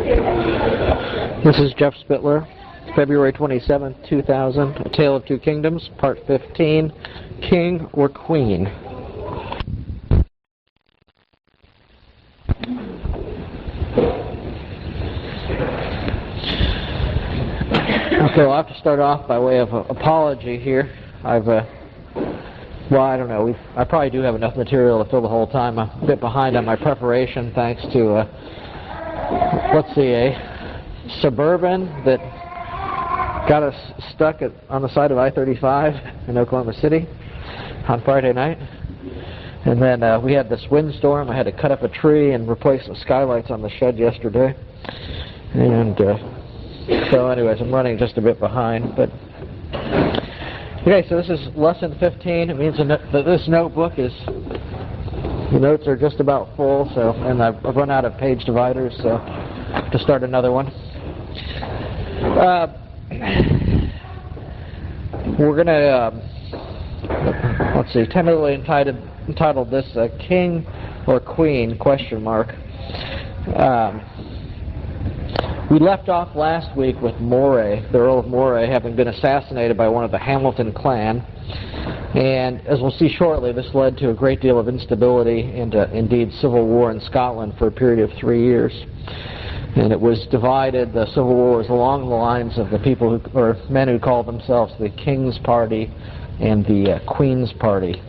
This is Jeff Spittler, February 27, 2000, A Tale of Two Kingdoms, Part 15, King or Queen. Okay, well, I have to start off by way of apology here. I don't know. I probably do have enough material to fill the whole time. I'm a bit behind on my preparation, thanks to, a Suburban that got us stuck on the side of I-35 in Oklahoma City on Friday night. And then we had this windstorm. I had to cut up a tree and replace the skylights on the shed yesterday. And so anyways, I'm running just a bit behind. But okay, so this is lesson 15. It means that this notebook the notes are just about full, and I've run out of page dividers, so I have to start another one. We're going to, tentatively entitled this King or Queen, ? We left off last week with Moray, the Earl of Moray, having been assassinated by one of the Hamilton clan. And as we'll see shortly, this led to a great deal of instability and indeed civil war in Scotland for a period of 3 years. And it was divided, the civil war was along the lines of the men who called themselves the King's Party and the Queen's Party.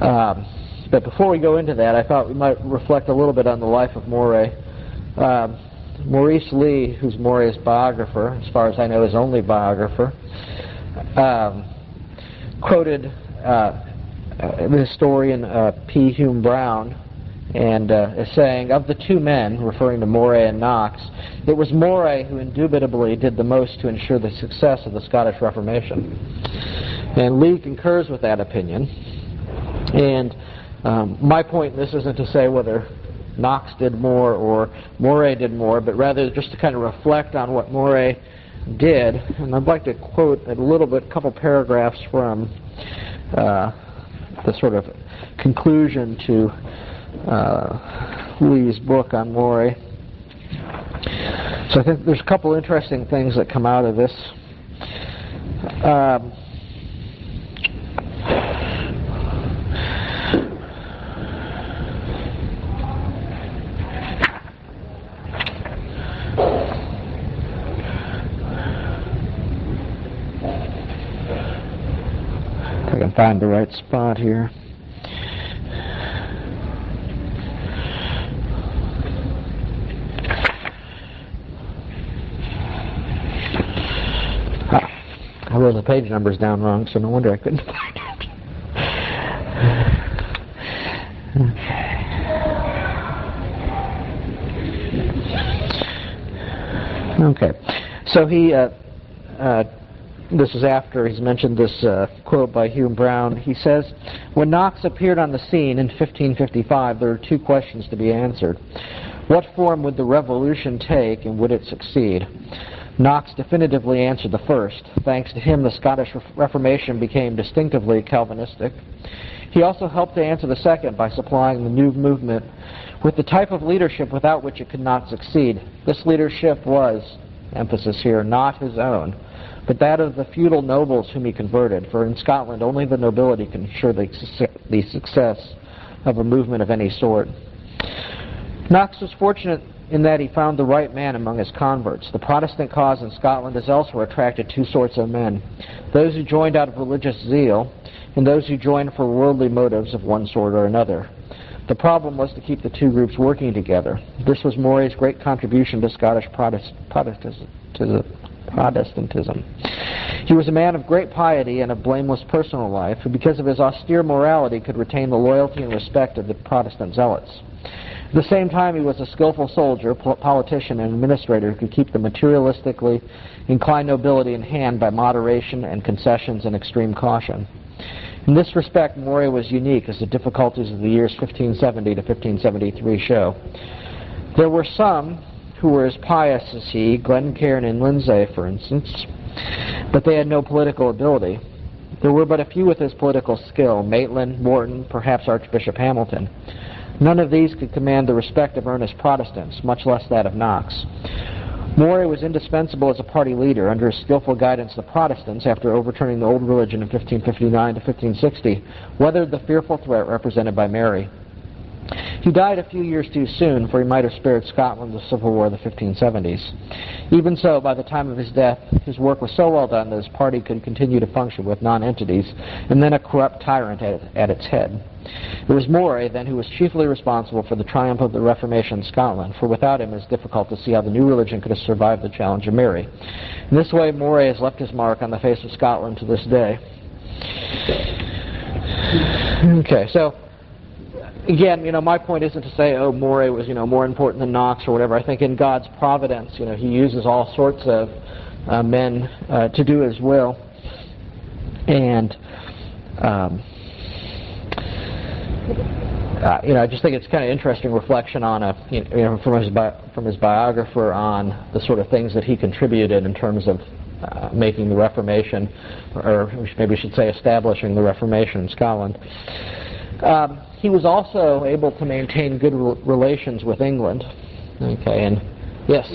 But before we go into that, I thought we might reflect a little bit on the life of Moray. Maurice Lee, who's Moray's biographer, as far as I know his only biographer, quoted the historian P. Hume Brown, and is saying, of the two men, referring to Moray and Knox, it was Moray who indubitably did the most to ensure the success of the Scottish Reformation. And Lee concurs with that opinion. And my point in this isn't to say whether Knox did more or Moray did more, but rather just to kind of reflect on what Moray did. And I'd like to quote a couple paragraphs from the sort of conclusion to Lee's book on Moray. So I think there's a couple interesting things that come out of this. If I can find the right spot here. I wrote the page numbers down wrong, so no wonder I couldn't find it. Okay. So this is after he's mentioned this quote by Hume Brown. He says, when Knox appeared on the scene in 1555, there were two questions to be answered. What form would the revolution take, and would it succeed? Knox definitively answered the first. Thanks to him, the Scottish Reformation became distinctively Calvinistic. He also helped to answer the second by supplying the new movement with the type of leadership without which it could not succeed. This leadership was, emphasis here, not his own, but that of the feudal nobles whom he converted, for in Scotland only the nobility can ensure the success of a movement of any sort. Knox was fortunate in that he found the right man among his converts. The Protestant cause in Scotland as elsewhere attracted two sorts of men, those who joined out of religious zeal and those who joined for worldly motives of one sort or another. The problem was to keep the two groups working together. This was Moray's great contribution to Scottish Protestantism. He was a man of great piety and of blameless personal life, who because of his austere morality could retain the loyalty and respect of the Protestant zealots. At the same time, he was a skillful soldier, politician, and administrator who could keep the materialistically inclined nobility in hand by moderation and concessions and extreme caution. In this respect, Moray was unique, as the difficulties of the years 1570 to 1573 show. There were some who were as pious as he, Glencairn and Lindsay, for instance, but they had no political ability. There were but a few with his political skill, Maitland, Morton, perhaps Archbishop Hamilton. None of these could command the respect of earnest Protestants, much less that of Knox. Moray was indispensable as a party leader. Under his skillful guidance, the Protestants, after overturning the old religion in 1559 to 1560, weathered the fearful threat represented by Mary. He died a few years too soon, for he might have spared Scotland the Civil War of the 1570s. Even so, by the time of his death, his work was so well done that his party could continue to function with non-entities, and then a corrupt tyrant at its head. It was Moray, then, who was chiefly responsible for the triumph of the Reformation in Scotland, for without him it is difficult to see how the new religion could have survived the challenge of Mary. In this way, Moray has left his mark on the face of Scotland to this day. Okay, so again, my point isn't to say, oh, Moray was, more important than Knox or whatever. I think in God's providence, he uses all sorts of men to do His will, and I just think it's kind of interesting reflection on from his biographer on the sort of things that he contributed in terms of making the Reformation, or maybe we should say establishing the Reformation in Scotland. He was also able to maintain good relations with England. Okay, and yes.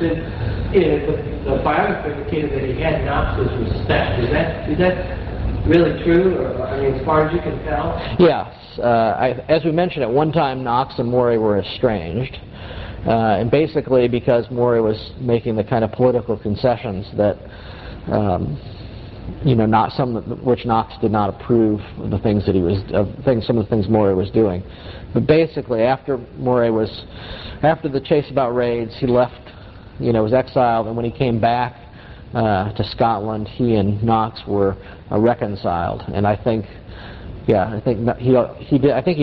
The biographer indicated that he had Knox's respect. Is that really true? Or, as far as you can tell? Yes. As we mentioned, at one time, Knox and Moray were estranged. And basically because Moray was making the kind of political concessions that which Knox did not approve of the things that some of the things Moray was doing. But basically, after the chase about raids, he left, was exiled, and when he came back to Scotland, he and Knox were reconciled. And I think he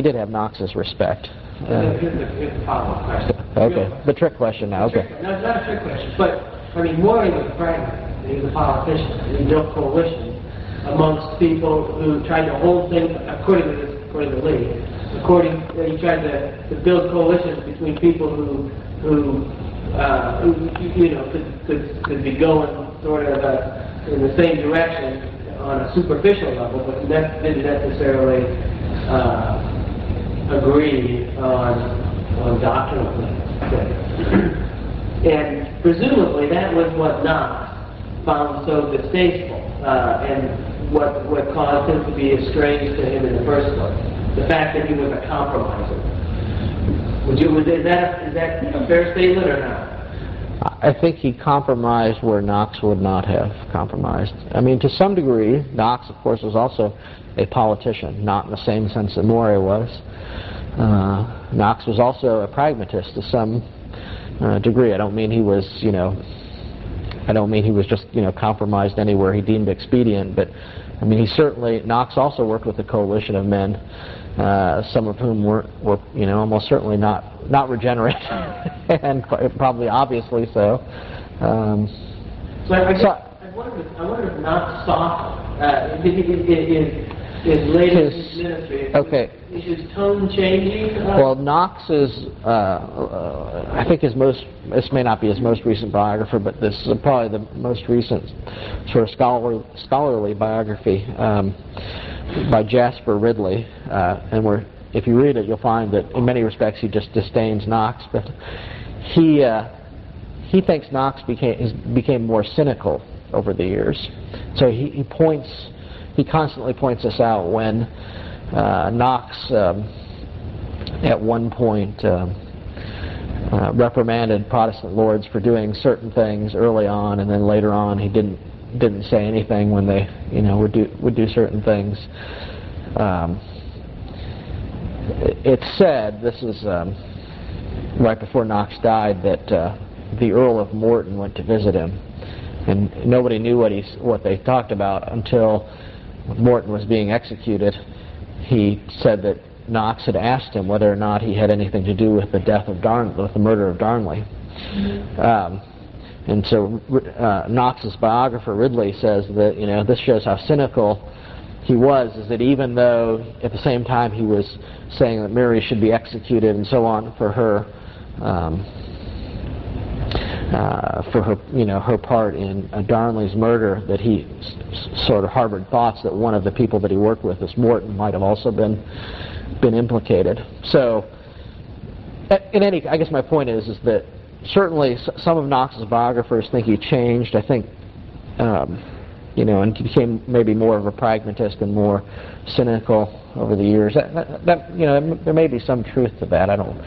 did have Knox's respect. Here's a follow-up question. Okay, the trick question now. Okay. No, it's not a trick question, but Moray was a pragmatist. He was a politician. He built coalitions amongst people who tried to hold things, according to Lee. He tried to build coalitions between people who could be going sort of in the same direction on a superficial level, but didn't necessarily agree on doctrinal things. And presumably that was what Knox found so distasteful, and what caused him to be estranged to him in the first place. The fact that he was a compromiser. Is that a fair statement or not? I think he compromised where Knox would not have compromised. To some degree, Knox, of course, was also a politician, not in the same sense that Moray was. Knox was also a pragmatist to some degree. I don't mean he was, just, compromised anywhere he deemed expedient, but Knox also worked with a coalition of men, some of whom were almost certainly not regenerate, and probably obviously so. I wonder if Knox saw his latest ministry. Okay. Is his tone changing? Well, Knox is, I think this may not be his most recent biographer, but this is probably the most recent sort of scholarly biography by Jasper Ridley. And if you read it, you'll find that in many respects he just disdains Knox, but he thinks Knox became more cynical over the years. So he constantly points this out when Knox at one point reprimanded Protestant lords for doing certain things early on, and then later on he didn't say anything when they would do certain things. It's said, this is right before Knox died, that the Earl of Morton went to visit him, and nobody knew what they talked about until Morton was being executed. He said that Knox had asked him whether or not he had anything to do with the murder of Darnley. And so Knox's biographer Ridley says that this shows how cynical he was, is that even though at the same time he was saying that Mary should be executed and so on for her her part in Darnley's murder, that he sort of harbored thoughts that one of the people that he worked with, this Morton, might have also been been implicated. So, I guess my point is that certainly some of Knox's biographers think he changed. I think, and he became maybe more of a pragmatist and more cynical over the years. There may be some truth to that. I don't.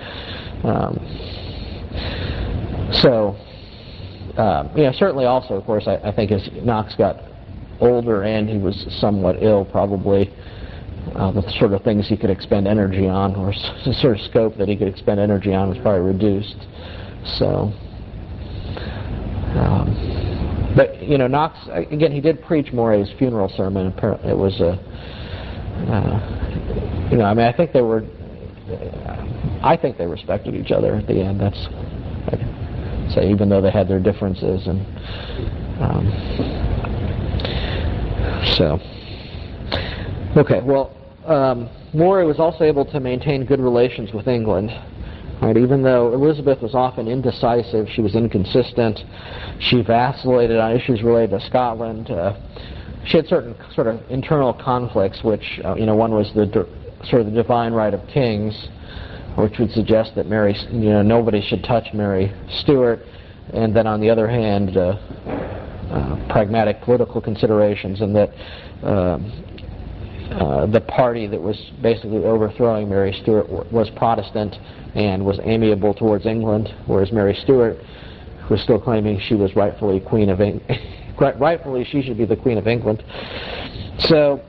Certainly also, of course, I think as Knox got older and he was somewhat ill, probably the sort of things he could expend energy on, or the sort of scope that he could expend energy on, was probably reduced. So, but Knox, again, he did preach Moray's funeral sermon. Apparently, it was I think they were. I think they respected each other at the end. That's, I'd say, even though they had their differences, and okay. Well, Moray was also able to maintain good relations with England. Right, even though Elizabeth was often indecisive, she was inconsistent, she vacillated on issues related to Scotland. She had certain sort of internal conflicts, which one was the sort of the divine right of kings, which would suggest that Mary, nobody should touch Mary Stuart, and then on the other hand, pragmatic political considerations, and that the party that was basically overthrowing Mary Stuart was Protestant and was amiable towards England, whereas Mary Stuart was still claiming she was rightfully Queen of rightfully she should be the Queen of England. So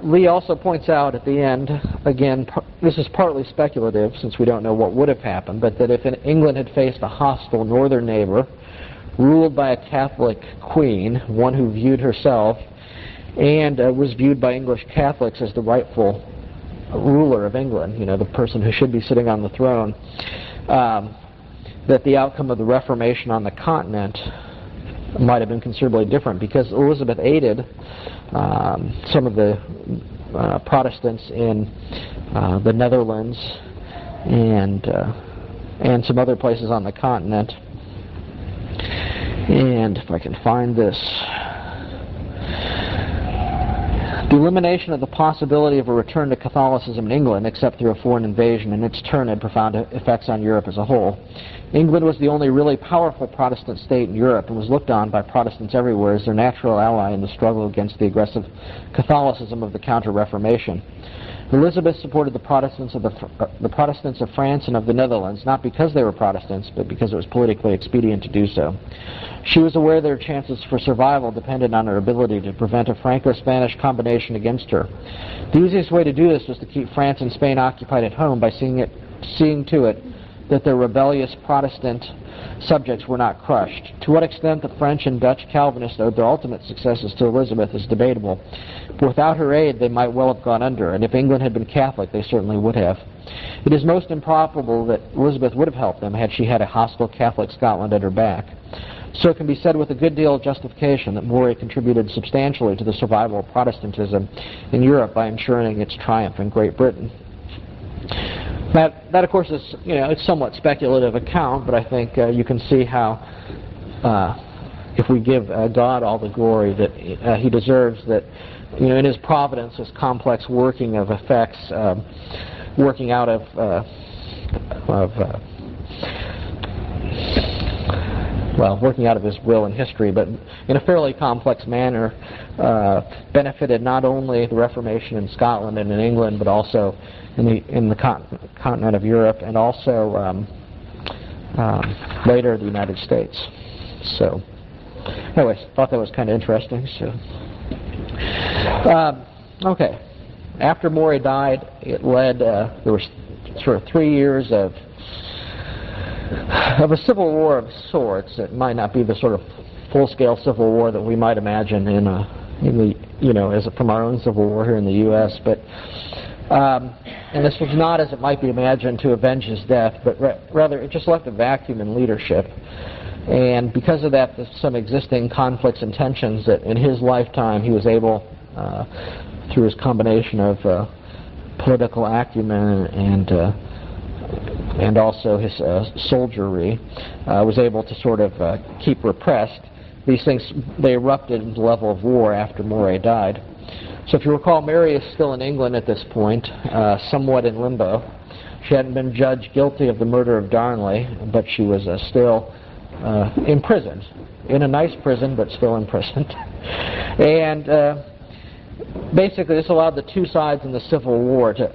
Lee also points out at the end, again, this is partly speculative since we don't know what would have happened, but that if England had faced a hostile northern neighbor ruled by a Catholic queen, one who viewed herself and was viewed by English Catholics as the rightful ruler of England, the person who should be sitting on the throne, that the outcome of the Reformation on the continent might have been considerably different, because Elizabeth aided some of the Protestants in the Netherlands and some other places on the continent. And if I can find this, the elimination of the possibility of a return to Catholicism in England, except through a foreign invasion, in its turn had profound effects on Europe as a whole. England was the only really powerful Protestant state in Europe and was looked on by Protestants everywhere as their natural ally in the struggle against the aggressive Catholicism of the Counter-Reformation. Elizabeth supported the Protestants of France and of the Netherlands, not because they were Protestants, but because it was politically expedient to do so. She was aware their chances for survival depended on her ability to prevent a Franco-Spanish combination against her. The easiest way to do this was to keep France and Spain occupied at home by seeing to it that their rebellious Protestant subjects were not crushed. To what extent the French and Dutch Calvinists owed their ultimate successes to Elizabeth is debatable. But without her aid, they might well have gone under, and if England had been Catholic, they certainly would have. It is most improbable that Elizabeth would have helped them had she had a hostile Catholic Scotland at her back. So it can be said with a good deal of justification that Moray contributed substantially to the survival of Protestantism in Europe by ensuring its triumph in Great Britain. That of course, is it's a somewhat speculative account, but I think you can see how, if we give God all the glory that He deserves, that in His providence, His complex working of effects, working out working out of His will in history, but in a fairly complex manner, benefited not only the Reformation in Scotland and in England, but also in the continent of Europe, and also later the United States. So, anyways, thought that was kind of interesting. So, okay. After Moray died, it led. There was sort of 3 years of a civil war of sorts. It might not be the sort of full-scale civil war that we might imagine from our own civil war here in the U.S., but. And this was not, as it might be imagined, to avenge his death, but rather it just left a vacuum in leadership. And because of that, there's some existing conflicts and tensions that in his lifetime he was able, through his combination of political acumen and also his soldiery, was able to sort of keep repressed. These things, they erupted into the level of war after Moray died. So if you recall, Mary is still in England at this point, somewhat in limbo. She hadn't been judged guilty of the murder of Darnley, but she was still imprisoned, in a nice prison, but still imprisoned. And basically this allowed the two sides in the Civil War to,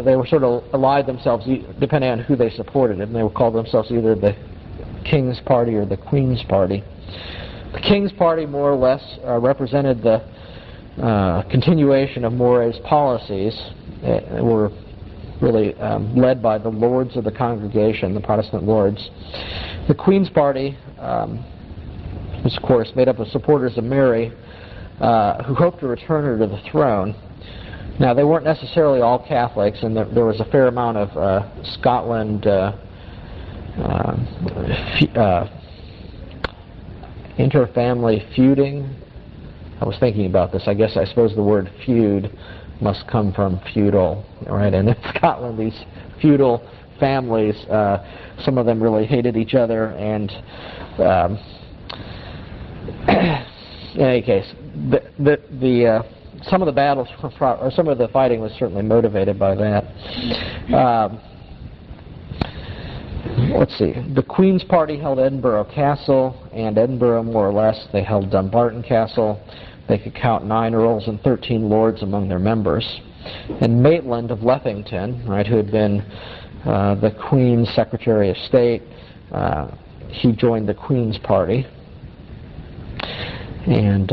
they were sort of allied themselves, depending on who they supported, and they would call themselves either the King's Party or the Queen's Party. The King's Party more or less represented the continuation of Moray's policies. Were really led by the lords of the congregation, the Protestant lords. The Queen's Party was, of course, made up of supporters of Mary who hoped to return her to the throne. Now, they weren't necessarily all Catholics, and there was a fair amount of Scotland interfamily feuding. I was thinking about this. I suppose the word feud must come from feudal, right? And in Scotland, these feudal families, some of them really hated each other, and in any case, some of the battles, or some of the fighting was certainly motivated by that. Let's see. The Queen's Party held Edinburgh Castle, and Edinburgh, more or less, they held Dumbarton Castle. They could count 9 earls and 13 lords among their members. And Maitland of Lethington, right, who had been the Queen's Secretary of State, he joined the Queen's Party. And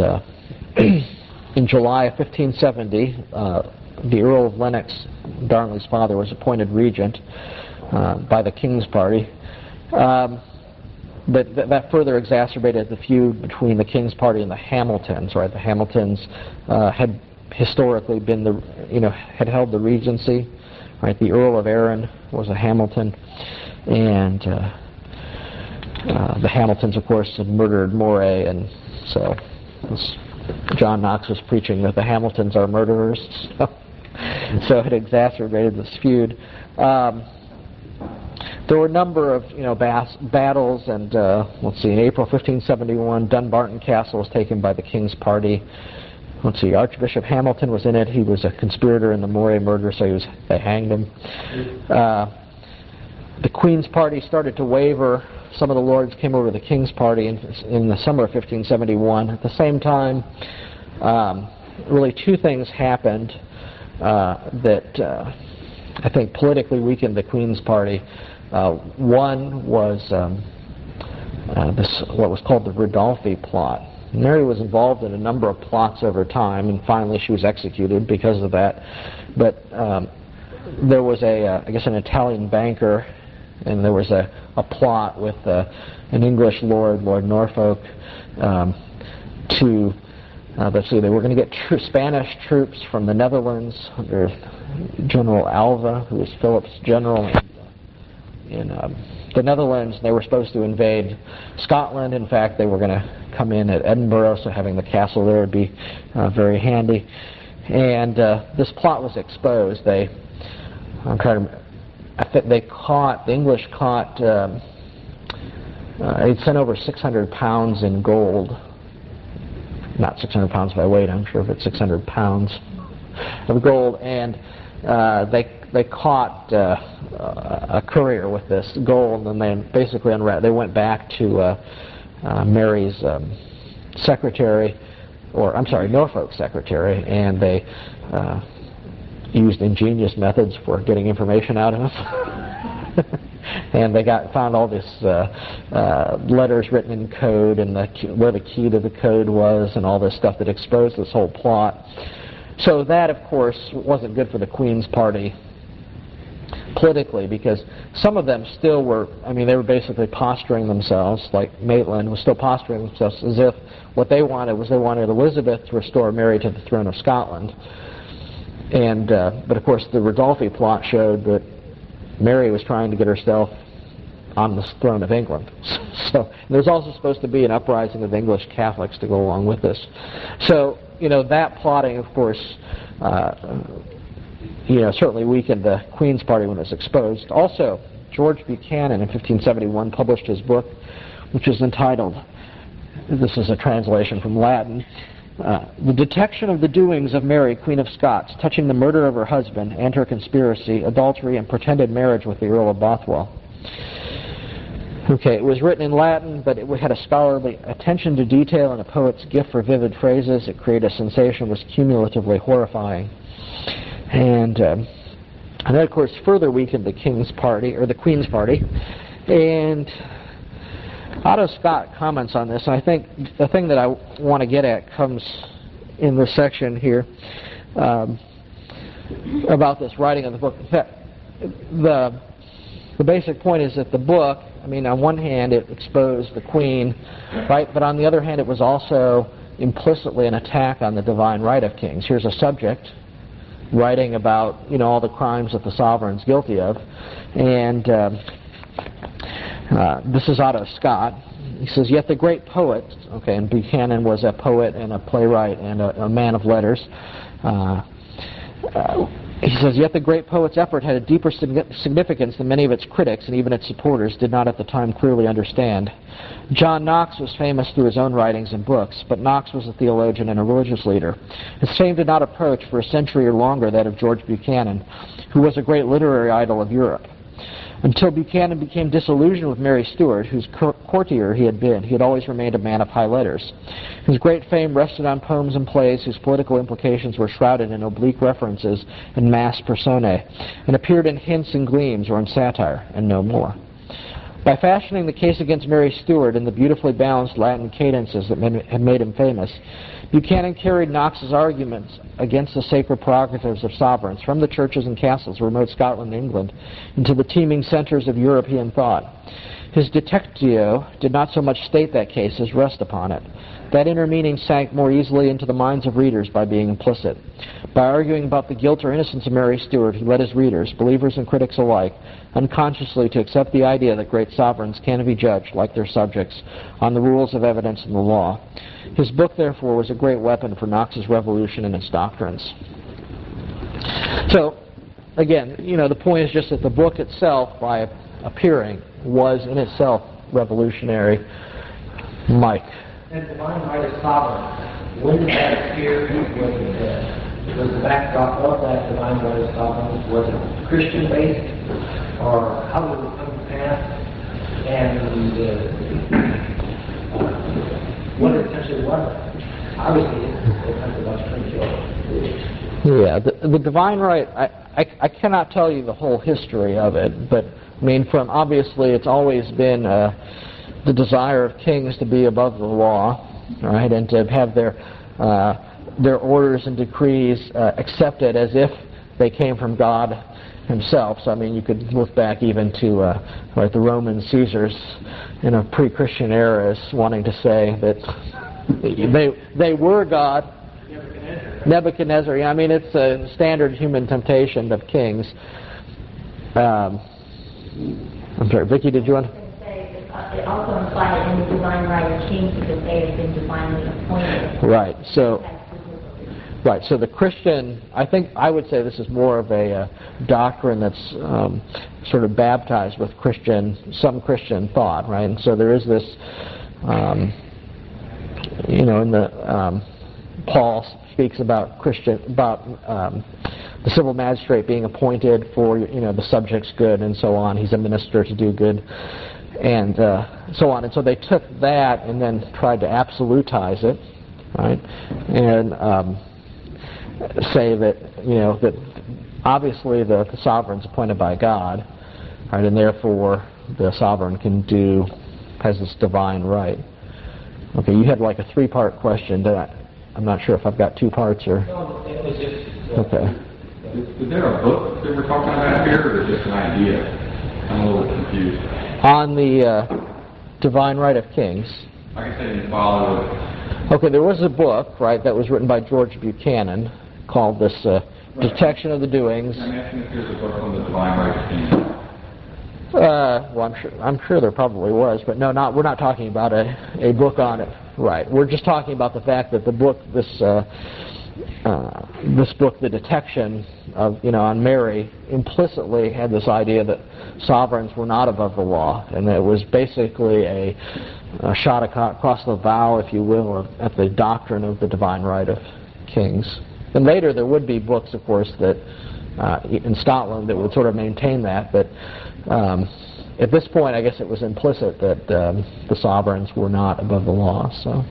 in July of 1570, the Earl of Lennox, Darnley's father, was appointed regent by the King's Party. But that further exacerbated the feud between the King's Party and the Hamiltons, right? The Hamiltons had historically been had held the regency, right? The Earl of Arran was a Hamilton, and the Hamiltons, of course, had murdered Moray, and so John Knox was preaching that the Hamiltons are murderers, so it exacerbated this feud. There were a number of battles, and let's see, in April 1571, Dumbarton Castle was taken by the King's Party. Let's see, Archbishop Hamilton was in it. He was a conspirator in the Moray murder, so they hanged him. The Queen's Party started to waver. Some of the lords came over to the King's Party in the summer of 1571. At the same time, really two things happened that I think politically weakened the Queen's Party. One was what was called the Ridolfi plot. Mary was involved in a number of plots over time, and finally she was executed because of that. But there was an Italian banker, and there was a plot with an English lord, Lord Norfolk, to they were going to get Spanish troops from the Netherlands under General Alva, who was Philip's general in the Netherlands. They were supposed to invade Scotland. In fact, they were going to come in at Edinburgh, so having the castle there would be very handy. And this plot was exposed. The English caught, they'd sent over 600 pounds in gold. Not 600 pounds by weight, I'm sure, but 600 pounds of gold. And they caught a courier with this gold, and they basically they went back to Mary's secretary, Norfolk's secretary, and they used ingenious methods for getting information out of him. And they found all this letters written in code, and where the key to the code was, and all this stuff that exposed this whole plot. So that, of course, wasn't good for the Queen's Party politically, because some of them still were, they were basically posturing themselves, like Maitland was still posturing themselves as if what they wanted Elizabeth to restore Mary to the throne of Scotland. And but of course the Ridolfi plot showed that Mary was trying to get herself on the throne of England. So there's also supposed to be an uprising of English Catholics to go along with this. So that plotting, of course, certainly weakened the Queen's Party when it was exposed. Also, George Buchanan in 1571 published his book, which is entitled, this is a translation from Latin, The detection of the doings of Mary, Queen of Scots, touching the murder of her husband and her conspiracy, adultery, and pretended marriage with the Earl of Bothwell. Okay, it was written in Latin, but it had a scholarly attention to detail and a poet's gift for vivid phrases. It created a sensation that was cumulatively horrifying. And that, of course, further weakened the King's party, or the Queen's party. And Otto Scott comments on this, and I think the thing that I want to get at comes in this section here about this writing of the book. In fact, the basic point is that the book, I mean, on one hand, it exposed the Queen, right? But on the other hand, it was also implicitly an attack on the divine right of kings. Here's a subject writing about, all the crimes that the sovereign's guilty of, and this is Otto Scott. He says, yet the great poet, okay, and Buchanan was a poet and a playwright and a man of letters. He says, yet the great poet's effort had a deeper significance than many of its critics and even its supporters did not at the time clearly understand. John Knox was famous through his own writings and books, but Knox was a theologian and a religious leader. His fame did not approach for a century or longer that of George Buchanan, who was a great literary idol of Europe. Until Buchanan became disillusioned with Mary Stuart, whose courtier he had been, he had always remained a man of high letters. His great fame rested on poems and plays whose political implications were shrouded in oblique references and mass personae, and appeared in hints and gleams or in satire, and no more. By fashioning the case against Mary Stuart in the beautifully balanced Latin cadences that had made him famous, Buchanan carried Knox's arguments against the sacred prerogatives of sovereigns from the churches and castles of remote Scotland and England into the teeming centers of European thought. His Detectio did not so much state that case as rest upon it. That inner meaning sank more easily into the minds of readers by being implicit. By arguing about the guilt or innocence of Mary Stuart, he led his readers, believers and critics alike, unconsciously to accept the idea that great sovereigns can be judged, like their subjects, on the rules of evidence and the law. His book, therefore, was a great weapon for Knox's revolution and its doctrines. So, again, the point is just that the book itself, by appearing, was in itself revolutionary. Mike. And divine right of sovereign, when did that appear? Was the backdrop of that divine right of sovereign, was it Christian-based, or how did it come to pass? And what essentially was it? Obviously, it comes about Springfield. Yeah, the divine right, I cannot tell you the whole history of it, but I mean, obviously it's always been the desire of kings to be above the law, right, and to have their orders and decrees accepted as if they came from God himself. So I mean, you could look back even to the Roman Caesars in a pre-Christian eras wanting to say that they were God. Nebuchadnezzar. Yeah, I mean, it's a standard human temptation of kings. I'm sorry, Vicki, did you want to? It also implied in the divine right of kings because they had been divinely appointed. Right. So the Christian, I would say this is more of a doctrine that's sort of baptized with some Christian thought, right? And so there is this, in the Paul speaks about the civil magistrate being appointed for the subject's good and so on. He's a minister to do good and so on. And so they took that and then tried to absolutize it, right? And say that that obviously the sovereign's appointed by God, right? And therefore the sovereign has this divine right. Okay, you had like a three-part question. I'm not sure if I've got two parts or. No, it was just. Okay. Is there a book that we're talking about here, or is it just an idea? I'm a little confused. On the divine right of kings. Like I said, you follow it. Okay, there was a book, right, that was written by George Buchanan called this Detection of the Doings. I'm asking if there's a book on the divine right of kings. Well, I'm sure there probably was, but no, we're not talking about a book on it. Right. We're just talking about the fact that the book, this this book, The Detection of, on Mary, implicitly had this idea that sovereigns were not above the law, and that it was basically a shot across the bow, if you will, at the doctrine of the divine right of kings. And later there would be books, of course, that in Scotland that would sort of maintain that, but at this point I guess it was implicit that the sovereigns were not above the law. So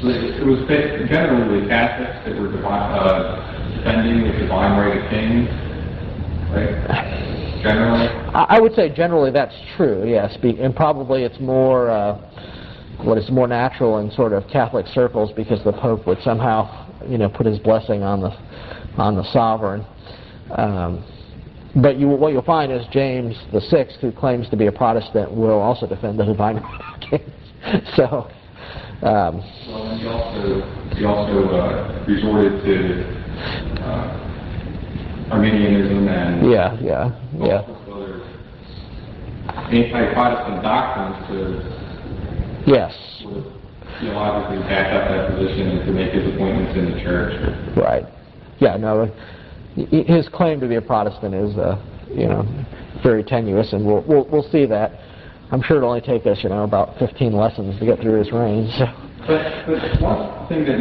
it was generally the Catholics that were defending the divine right of kings, right? Generally? I would say generally that's true, yes, and probably it's more what is more natural in sort of Catholic circles because the Pope would somehow put his blessing on the sovereign. But what you'll find is James VI, who claims to be a Protestant, will also defend the divine right of kings. So. Well, and he also resorted to Arminianism and yeah. other anti-Protestant doctrines to yes. sort of theologically back up that position and to make his appointments in the church. Right. Yeah. No. His claim to be a Protestant is, very tenuous, and we'll see that. I'm sure it'll only take us, about 15 lessons to get through his reign. So. But one thing that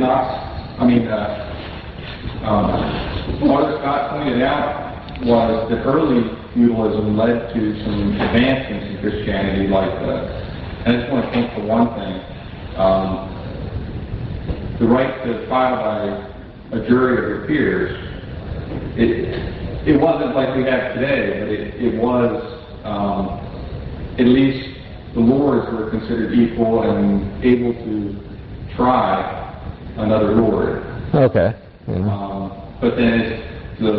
Father Scott pointed out was that early feudalism led to some advancements in Christianity, like and I just want to point to one thing: the right to trial by a jury of your peers. It wasn't like we have today, but it was. At least the lords were considered equal and able to try another lord. Okay. Yeah. But then as the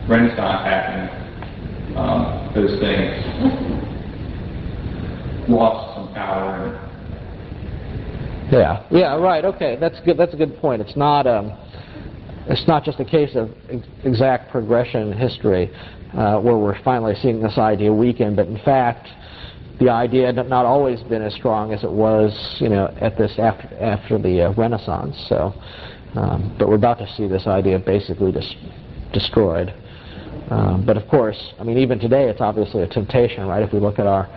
Renaissance happened, those things lost some power. Yeah. Right. Okay. That's good. That's a good point. It's not just a case of exact progression in history. Where we're finally seeing this idea weaken, but in fact, the idea had not always been as strong as it was, at this after the Renaissance. So, but we're about to see this idea basically destroyed. But of course, even today, it's obviously a temptation, right? If we look at our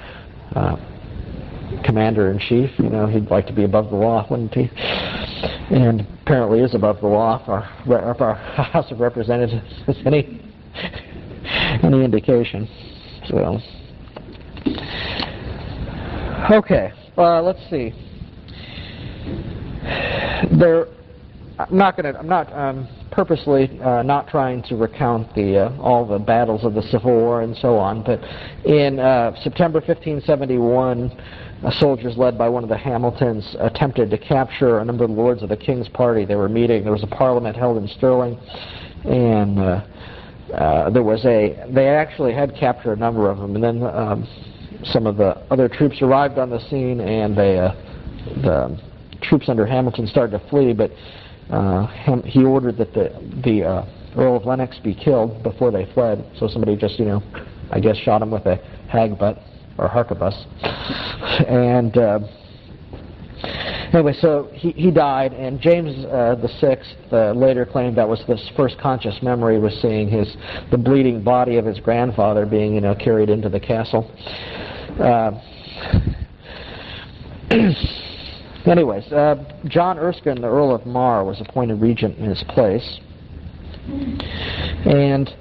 commander-in-chief, he'd like to be above the law, wouldn't he? And apparently is above the law if our House of Representatives has any indication. So, okay, let's see. I'm purposely not trying to recount all the battles of the Civil War and so on, but in September 1571, soldiers led by one of the Hamiltons attempted to capture a number of lords of the King's Party. They were meeting. There was a parliament held in Stirling, and they actually had captured a number of them, and then some of the other troops arrived on the scene, and the troops under Hamilton started to flee, but he ordered that the Earl of Lennox be killed before they fled. So somebody just, I guess shot him with a hagbutt or harquebus. And anyway, so he died, and James VI later claimed that was his first conscious memory, was seeing the bleeding body of his grandfather being, carried into the castle. Anyways, John Erskine, the Earl of Mar, was appointed regent in his place. And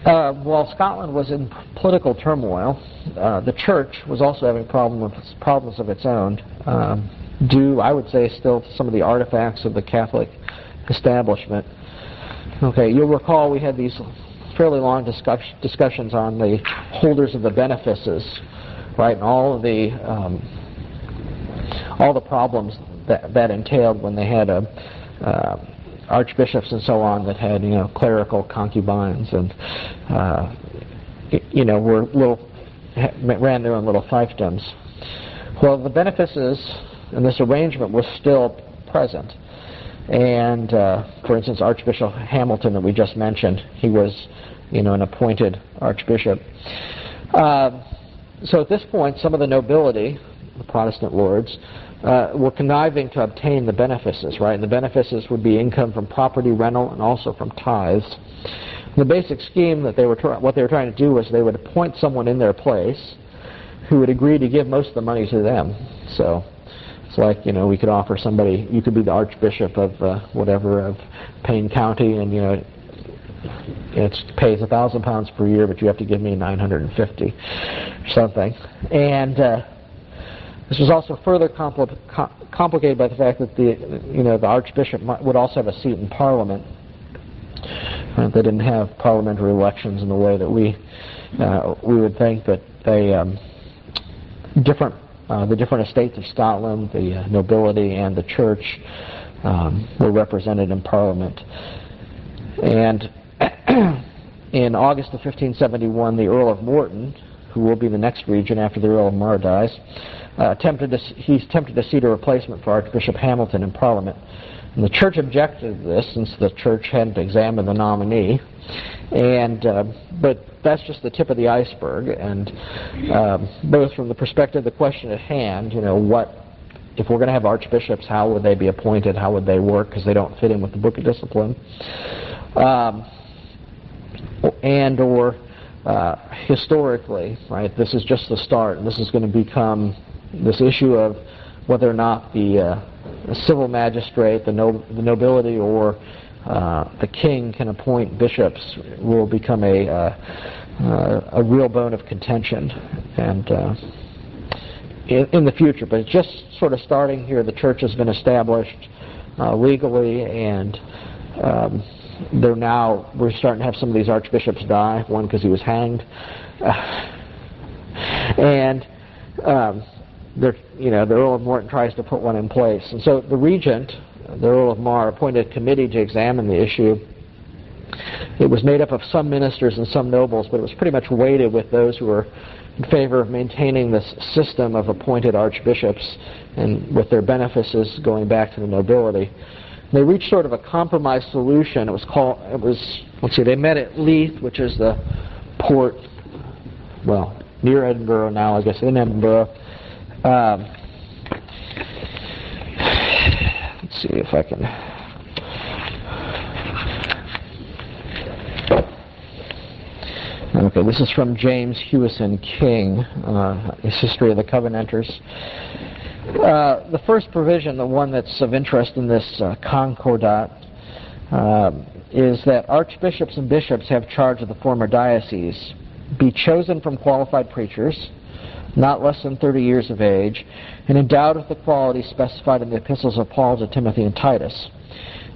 while Scotland was in political turmoil, the church was also having problems of its own, due, I would say, still to some of the artifacts of the Catholic establishment. Okay, you'll recall we had these fairly long discussions on the holders of the benefices, right, and all the problems that entailed when they had archbishops and so on that had clerical concubines and ran their own little fiefdoms. Well, the benefices and this arrangement was still present, and for instance, Archbishop Hamilton that we just mentioned, he was an appointed archbishop. So at this point, some of the nobility, the Protestant lords, were conniving to obtain the benefices, right? And the benefices would be income from property rental and also from tithes. The basic scheme that what they were trying to do was they would appoint someone in their place who would agree to give most of the money to them. So it's like, we could offer somebody, you could be the Archbishop of of Payne County, and it pays £1,000 per year, but you have to give me 950 or something. And this was also further complicated by the fact that the Archbishop would also have a seat in Parliament. They didn't have parliamentary elections in the way that we would think, but the different estates of Scotland, the nobility and the church were represented in Parliament. And in August of 1571, the Earl of Morton, who will be the next regent after the Earl of Mar dies, attempted to seat a replacement for Archbishop Hamilton in Parliament. And the church objected to this, since the church hadn't examined the nominee. But that's just the tip of the iceberg. And both from the perspective of the question at hand, if we're going to have archbishops, how would they be appointed? How would they work? Because they don't fit in with the Book of Discipline. Or historically, right? This is just the start, and this is going to become this issue of whether or not the civil magistrate, the nobility, or the king can appoint bishops will become a real bone of contention, and in the future. But it's just sort of starting here. The church has been established legally, and we're starting to have some of these archbishops die. One because he was hanged, and the Earl of Morton tries to put one in place. And so the regent, the Earl of Mar, appointed a committee to examine the issue. It was made up of some ministers and some nobles, but it was pretty much weighted with those who were in favor of maintaining this system of appointed archbishops and with their benefices going back to the nobility. They reached sort of a compromise solution. They met at Leith, which is the port, near Edinburgh now, I guess, in Edinburgh. Let's see if I can. Okay, this is from James Hewison King, his History of the Covenanters. The first provision, the one that's of interest in this concordat, is that archbishops and bishops have charge of the former diocese, be chosen from qualified preachers, not less than 30 years of age, and endowed with the qualities specified in the epistles of Paul to Timothy and Titus.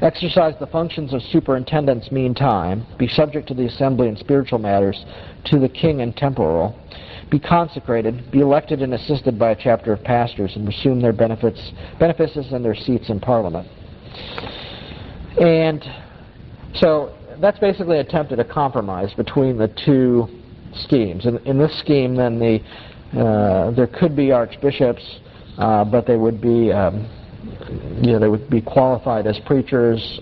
Exercise the functions of superintendents meantime, be subject to the assembly in spiritual matters, to the king and temporal, be consecrated, be elected and assisted by a chapter of pastors, and resume their benefices and their seats in Parliament. And so that's basically an attempt at a compromise between the two schemes. In this scheme, then there could be archbishops, but they would be they would be qualified as preachers,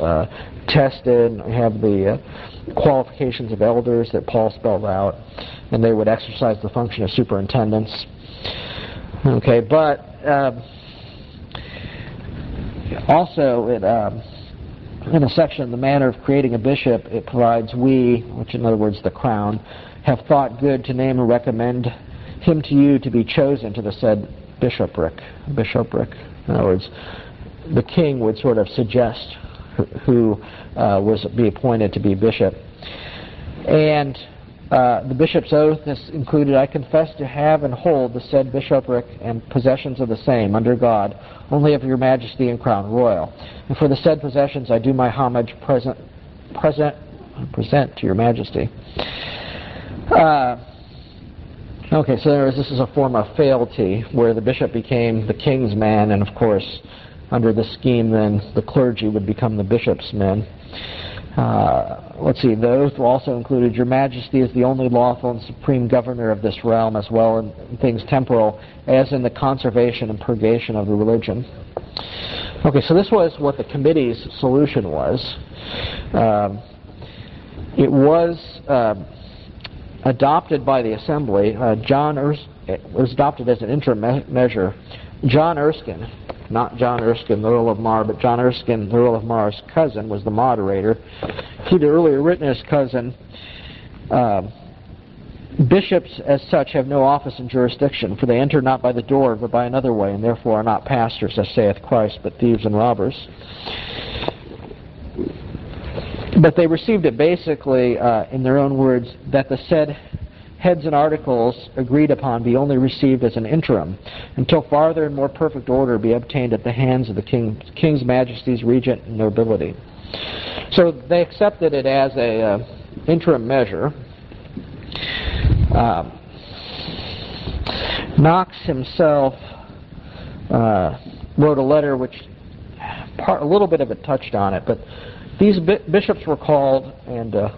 tested, have the qualifications of elders that Paul spelled out, and they would exercise the function of superintendents. Okay, but also in a section, the manner of creating a bishop, it provides which in other words the crown, have thought good to name and recommend him to you to be chosen to the said bishopric. In other words, the king would sort of suggest who be appointed to be bishop. And the bishop's oath is included, I confess to have and hold the said bishopric and possessions of the same under God, only of your majesty and crown royal. And for the said possessions I do my homage present to your majesty. Okay, so this is a form of fealty where the bishop became the king's man, and of course, under this scheme, then the clergy would become the bishop's men. Let's see, the oath also included, your majesty is the only lawful and supreme governor of this realm, as well in things temporal, as in the conservation and purgation of the religion. Okay, so this was what the committee's solution was. It was adopted by the assembly. It was adopted as an interim measure. John Erskine, not John Erskine, the Earl of Mar, but John Erskine, the Earl of Mar's cousin, was the moderator. He'd earlier written his cousin, bishops as such have no office and jurisdiction, for they enter not by the door, but by another way, and therefore are not pastors, as saith Christ, but thieves and robbers. But they received it basically, in their own words, that the said heads and articles agreed upon be only received as an interim, until farther and more perfect order be obtained at the hands of the King's Majesty's regent and nobility. So they accepted it as a interim measure. Knox himself wrote a letter which a little bit of it touched on it, but these bishops were called, and you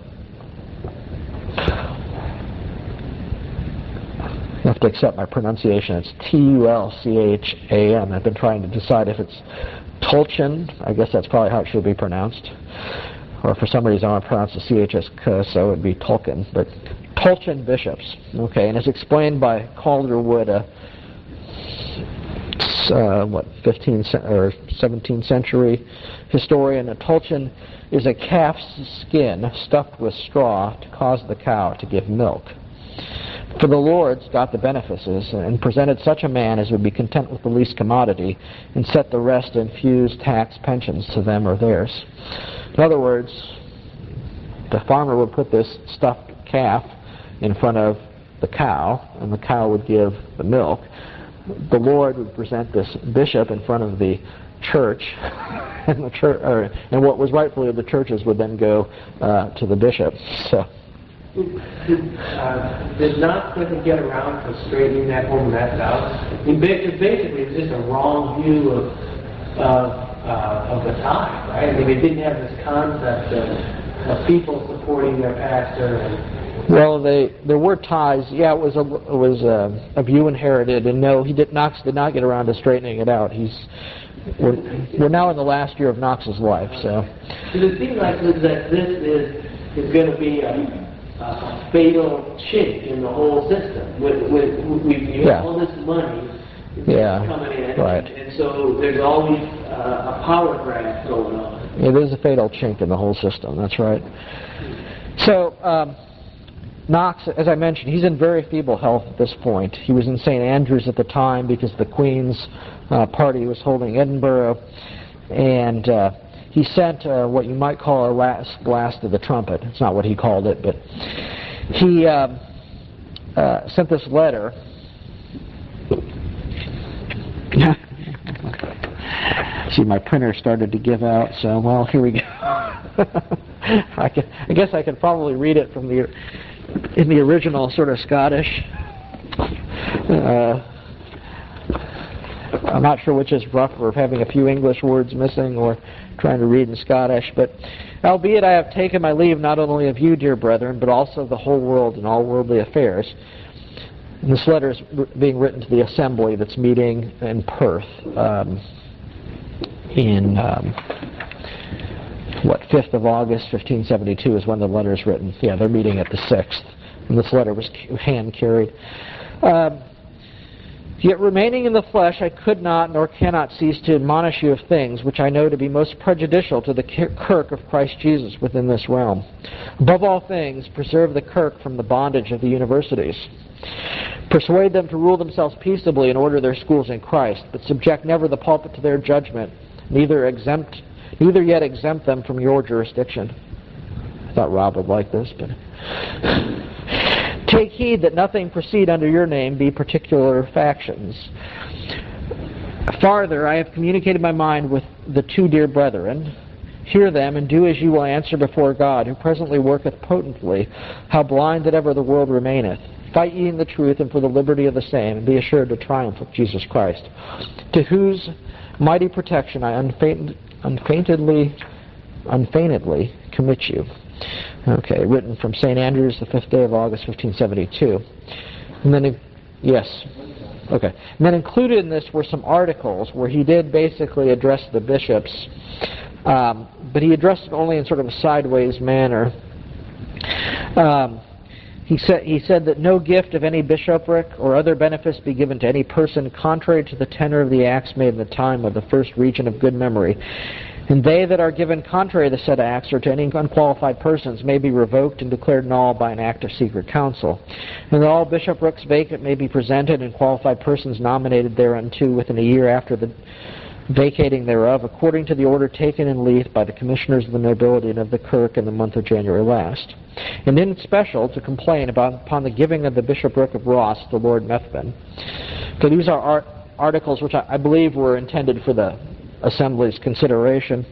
have to accept my pronunciation. It's Tulchan. I've been trying to decide if it's Tulchan. I guess that's probably how it should be pronounced. Or for some reason I want to pronounce the CH as K, so it would be Tulchan. But Tulchan bishops, okay, and as explained by Calderwood, 15th or 17th century historian, a Tulchan is a calf's skin stuffed with straw to cause the cow to give milk. For the lords got the benefices, and presented such a man as would be content with the least commodity, and set the rest in fees, tax, pensions to them or theirs. In other words, the farmer would put this stuffed calf in front of the cow, and the cow would give the milk. The Lord would present this bishop in front of the church, and what was rightfully of the churches would then go to the bishop. So, did Knox ever get around to straightening that whole mess out? I mean, basically, it was just a wrong view of the time, right? I mean, they didn't have this concept of people supporting their pastor. Well, there were ties. Yeah, it was a view inherited, and no, Knox did not get around to straightening it out. We're now in the last year of Knox's life, so. It seems like that this is going to be a fatal chink in the whole system. We have all this money coming in, right. And so there's always a power grab going on. It is a fatal chink in the whole system, that's right. So, Knox, as I mentioned, he's in very feeble health at this point. He was in St. Andrews at the time because the Queen's party was holding Edinburgh, and he sent what you might call a last blast of the trumpet. It's not what he called it, but he sent this letter. See, my printer started to give out, so, well, here we go. I guess I could probably read it from in the original sort of Scottish. I'm not sure which is rougher, having a few English words missing or trying to read in Scottish. But albeit I have taken my leave not only of you, dear brethren, but also of the whole world and all worldly affairs. And this letter is being written to the assembly that's meeting in Perth in 5th of August, 1572 is when the letter is written. Yeah, they're meeting at the 6th, and this letter was hand-carried. Yet remaining in the flesh, I could not nor cannot cease to admonish you of things which I know to be most prejudicial to the kirk of Christ Jesus within this realm. Above all things, preserve the kirk from the bondage of the universities. Persuade them to rule themselves peaceably and order their schools in Christ, but subject never the pulpit to their judgment, neither yet exempt them from your jurisdiction. I thought Rob would like this, but take heed that nothing proceed under your name be particular factions. Farther, I have communicated my mind with the two dear brethren. Hear them, and do as you will answer before God, who presently worketh potently, how blind that ever the world remaineth. Fight ye in the truth and for the liberty of the same, and be assured to triumph with Jesus Christ, to whose mighty protection I unfeignedly commit you. Okay, written from St. Andrews, the 5th day of August, 1572. And then, and then included in this were some articles where he did basically address the bishops, but he addressed it only in sort of a sideways manner. He said that no gift of any bishopric or other benefice be given to any person contrary to the tenor of the acts made in the time of the first regent of good memory. And they that are given contrary to the said acts or to any unqualified persons may be revoked and declared null by an act of secret council. And that all bishoprics vacant may be presented and qualified persons nominated thereunto within a year after the vacating thereof, according to the order taken in Leith by the commissioners of the nobility and of the kirk in the month of January last. And in special to complain upon the giving of the bishopric of Ross to Lord Methven. So these are articles which I believe were intended for the Assembly's consideration.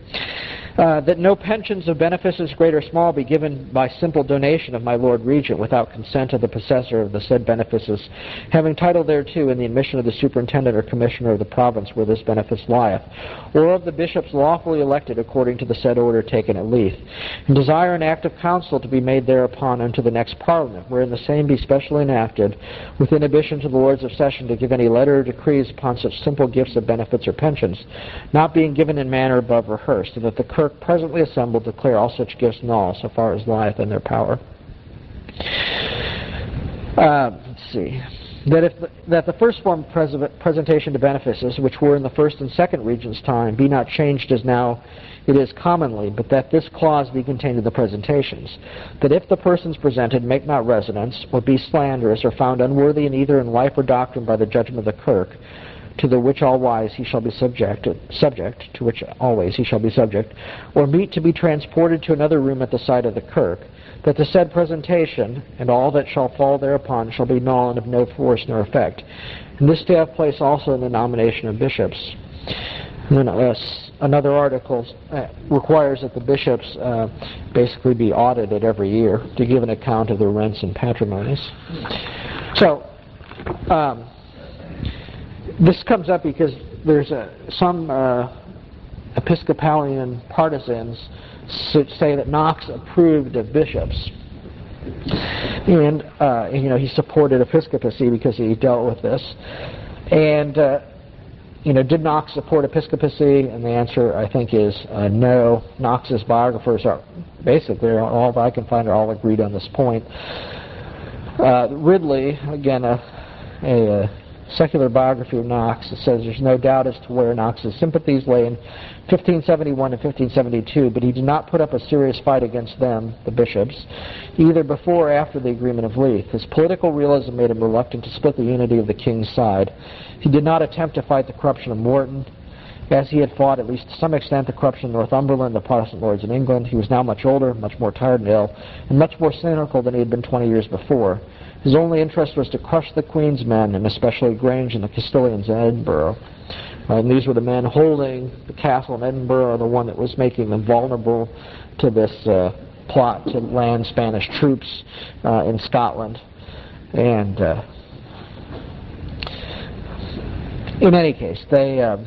That no pensions of benefices, great or small, be given by simple donation of my Lord Regent without consent of the possessor of the said benefices, having title thereto in the admission of the superintendent or commissioner of the province where this benefice lieth, or of the bishops lawfully elected according to the said order taken at Leith, and desire an act of council to be made thereupon unto the next Parliament, wherein the same be specially enacted, with inhibition to the Lords of Session to give any letter or decrees upon such simple gifts of benefits or pensions, not being given in manner above rehearsed, and that the kirk presently assembled declare all such gifts null so far as lieth in their power. Let's see. That the first form of presentation to benefices, which were in the first and second regent's time, be not changed as now it is commonly, but that this clause be contained in the presentations. That if the persons presented make not residence, or be slanderous, or found unworthy in either in life or doctrine by the judgment of the kirk, to the which always he shall be subject, to which always he shall be subject, or meet to be transported to another room at the side of the kirk, that the said presentation, and all that shall fall thereupon, shall be null and of no force nor effect. And this to have place also in the nomination of bishops. And then another article requires that the bishops basically be audited every year to give an account of their rents and patrimonies. So, this comes up because there's some Episcopalian partisans say that Knox approved of bishops, and he supported episcopacy because he dealt with this. And did Knox support episcopacy? And the answer, I think, is no. Knox's biographers are basically all that I can find are all agreed on this point. Ridley, again, a secular biography of Knox, it says there's no doubt as to where Knox's sympathies lay in 1571 and 1572, but he did not put up a serious fight against them, the bishops, either before or after the agreement of Leith. His political realism made him reluctant to split the unity of the king's side. He did not attempt to fight the corruption of Morton, as he had fought, at least to some extent, the corruption of Northumberland, the Protestant lords in England. He was now much older, much more tired and ill, and much more cynical than he had been 20 years before. His only interest was to crush the Queen's men, and especially Grange and the Castilians in Edinburgh. And these were the men holding the castle in Edinburgh, the one that was making them vulnerable to this plot to land Spanish troops in Scotland. And in any case, they, I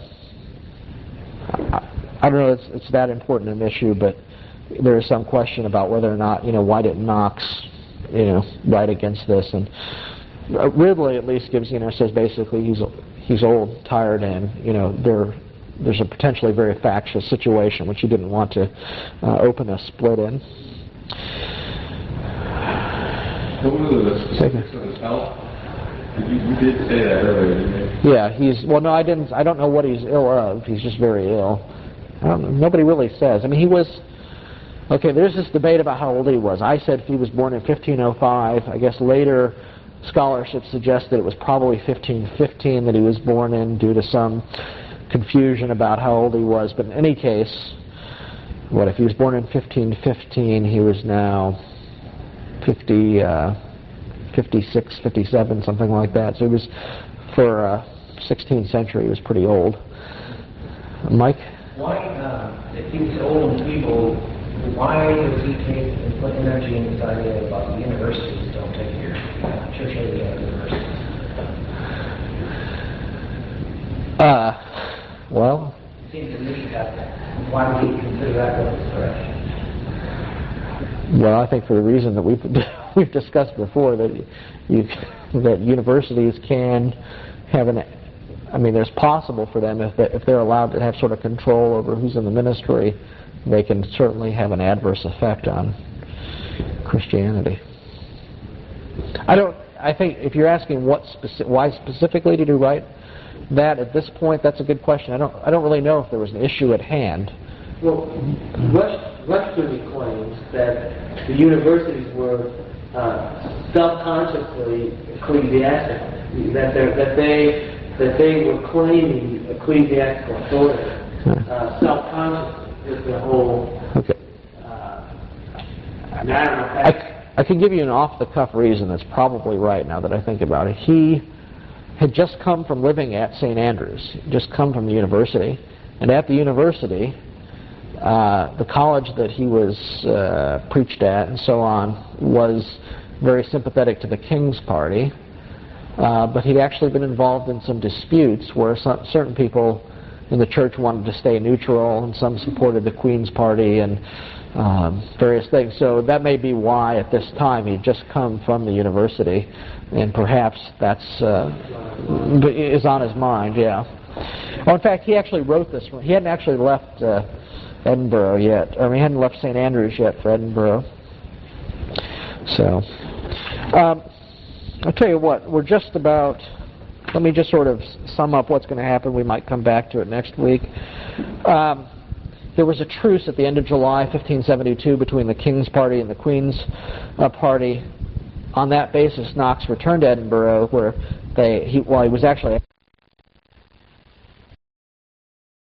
don't know if it's that important an issue, but there is some question about whether or not, why didn't Knox write against this. And Ridley at least gives, says basically he's old, tired, and there's a potentially very factious situation which he didn't want to open a split in. What were the specifics of his health? You did say that earlier, didn't you? Yeah, no, I didn't. I don't know what he's ill of. He's just very ill. Nobody really says. I mean, he was. Okay, there's this debate about how old he was. I said he was born in 1505. I guess later scholarship suggests that it was probably 1515 that he was born in due to some confusion about how old he was. But in any case, what if he was born in 1515, he was now 56, 57, something like that. So he was, for 16th century, he was pretty old. Mike? Why, if he was old and feeble, why does he take and put energy in this idea about the universities don't take your church-age universities? Well, it seems to me that why would he consider that going correct? Well, I think for the reason that we've discussed before, that universities can have there's possible for them if they're allowed to have sort of control over who's in the ministry, they can certainly have an adverse effect on Christianity. I think if you're asking why specifically did he write that at this point, that's a good question. I don't really know if there was an issue at hand. Well, Rushton claims that the universities were self-consciously ecclesiastical, that they were claiming ecclesiastical authority. Self-conscious is the whole. Okay. I don't know. I can give you an off-the-cuff reason that's probably right now that I think about it. He had just come from living at St. Andrews, just come from the university, and at the university, the college that he was preached at and so on was very sympathetic to the King's Party, but he'd actually been involved in some disputes where certain people in the church wanted to stay neutral and some supported the Queen's Party and various things. So that may be why at this time he'd just come from the university, and perhaps that's is on his mind, yeah. Well, in fact, he actually wrote this one. He hadn't actually left Edinburgh yet. I mean, he hadn't left St. Andrews yet for Edinburgh. So, I'll tell you what, we're just about, let me just sort of sum up what's going to happen. We might come back to it next week. There was a truce at the end of July 1572 between the King's Party and the Queen's Party. On that basis, Knox returned to Edinburgh, where he was actually